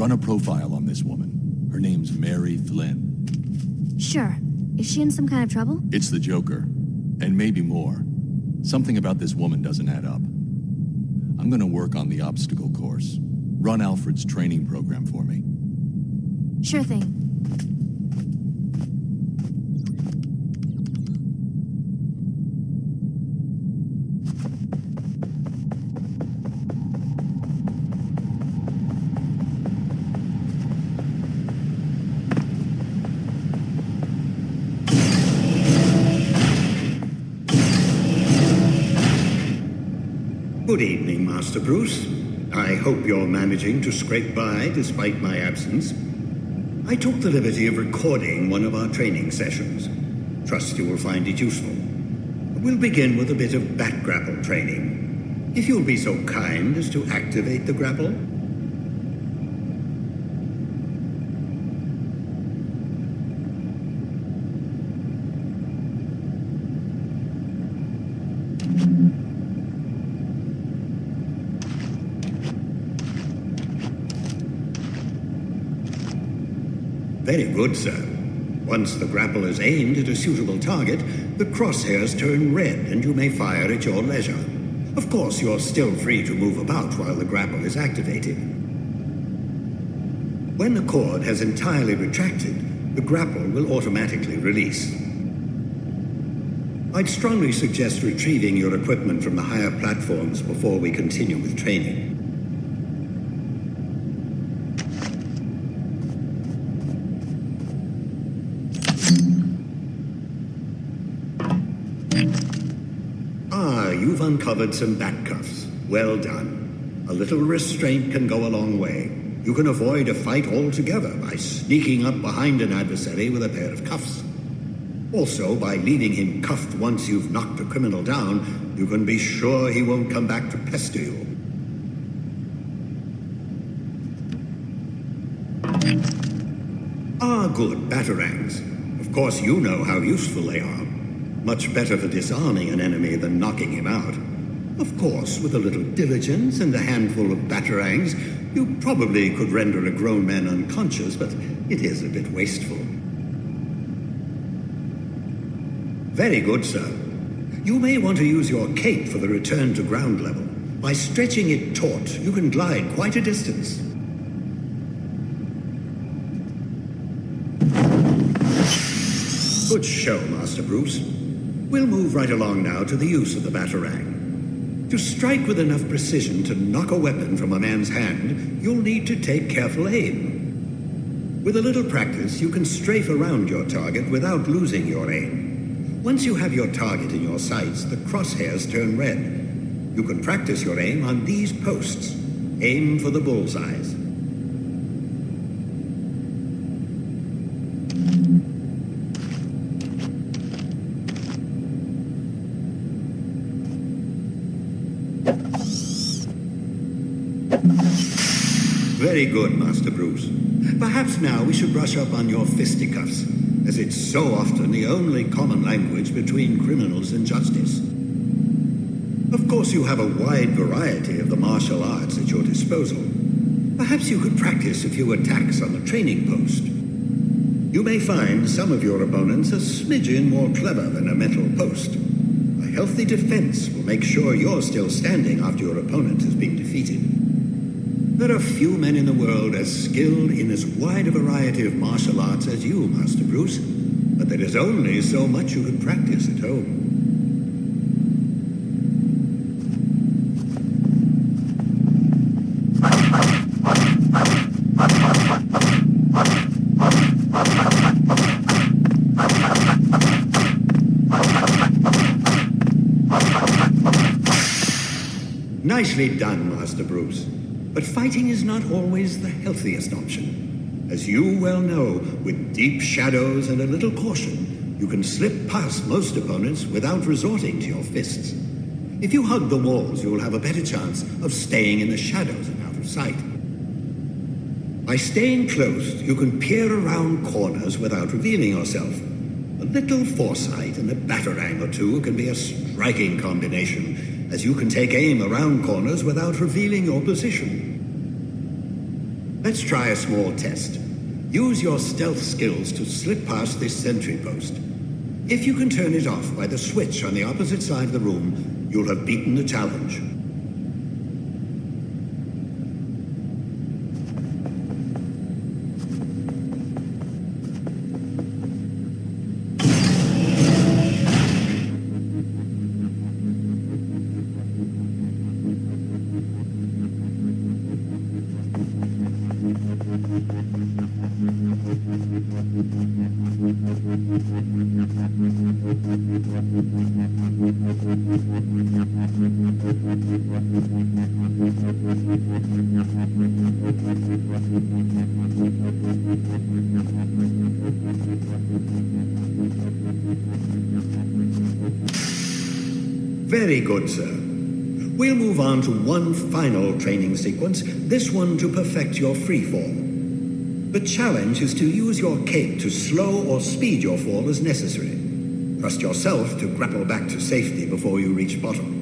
Run a profile on this woman. Her name's Mary Flynn. Sure. Is she in some kind of trouble? It's the Joker. And maybe more. Something about this woman doesn't add up. I'm gonna work on the obstacle course. Run Alfred's training program for me. Sure thing. Good evening, Master Bruce. I hope you're managing to scrape by despite my absence. I took the liberty of recording one of our training sessions. Trust you will find it useful. We'll begin with a bit of bat grapple training. If you'll be so kind as to activate the grapple. Very good, sir. Once the grapple is aimed at a suitable target, the crosshairs turn red and you may fire at your leisure. Of course, you're still free to move about while the grapple is activated. When the cord has entirely retracted, the grapple will automatically release. I'd strongly suggest retrieving your equipment from the higher platforms before we continue with training. You've uncovered some back cuffs. Well done. A little restraint can go a long way. You can avoid a fight altogether by sneaking up behind an adversary with a pair of cuffs. Also, by leaving him cuffed once you've knocked a criminal down, you can be sure he won't come back to pester you. Good batarangs. Of course, you know how useful they are. Much better for disarming an enemy than knocking him out. Of course, with a little diligence and a handful of batarangs, you probably could render a grown man unconscious, but it is a bit wasteful. Very good, sir. You may want to use your cape for the return to ground level. By stretching it taut, you can glide quite a distance. Good show, Master Bruce. We'll move right along now to the use of the batarang. To strike with enough precision to knock a weapon from a man's hand, you'll need to take careful aim. With a little practice, you can strafe around your target without losing your aim. Once you have your target in your sights, the crosshairs turn red. You can practice your aim on these posts. Aim for the bullseyes. Very good, Master Bruce. Perhaps now we should brush up on your fisticuffs, as it's so often the only common language between criminals and justice. Of course, you have a wide variety of the martial arts at your disposal. Perhaps you could practice a few attacks on the training post. You may find some of your opponents a smidgen more clever than a metal post. A healthy defense will make sure you're still standing after your opponent has been defeated. There are few men in the world as skilled in as wide a variety of martial arts as you, Master Bruce, but there is only so much you can practice at home. Nicely done, Master Bruce. But fighting is not always the healthiest option. As you well know, with deep shadows and a little caution, you can slip past most opponents without resorting to your fists. If you hug the walls, you'll have a better chance of staying in the shadows and out of sight. By staying close, you can peer around corners without revealing yourself. A little foresight and a batarang or two can be a striking combination, as you can take aim around corners without revealing your position. Let's try a small test. Use your stealth skills to slip past this sentry post. If you can turn it off by the switch on the opposite side of the room, you'll have beaten the challenge. Very good, sir. We'll move on to one final training sequence, this one to perfect your free fall. The challenge is to use your cape to slow or speed your fall as necessary. Trust yourself to grapple back to safety before you reach bottom.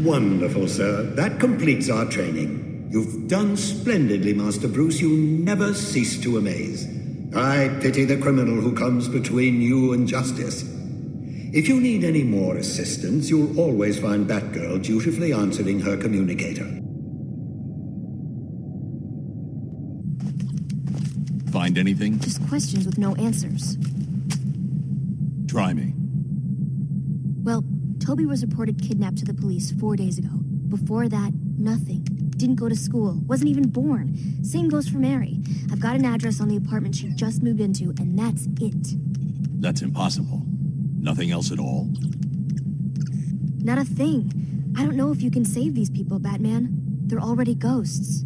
Wonderful, sir. That completes our training. You've done splendidly, Master Bruce. You never cease to amaze. I pity the criminal who comes between you and justice. If you need any more assistance, you'll always find Batgirl dutifully answering her communicator. Find anything? Just questions with no answers. Try me. Well, Toby was reported kidnapped to the police 4 days ago. Before that, nothing. Didn't go to school. Wasn't even born. Same goes for Mary. I've got an address on the apartment she just moved into, and that's it. That's impossible. Nothing else at all? Not a thing. I don't know if you can save these people, Batman. They're already ghosts.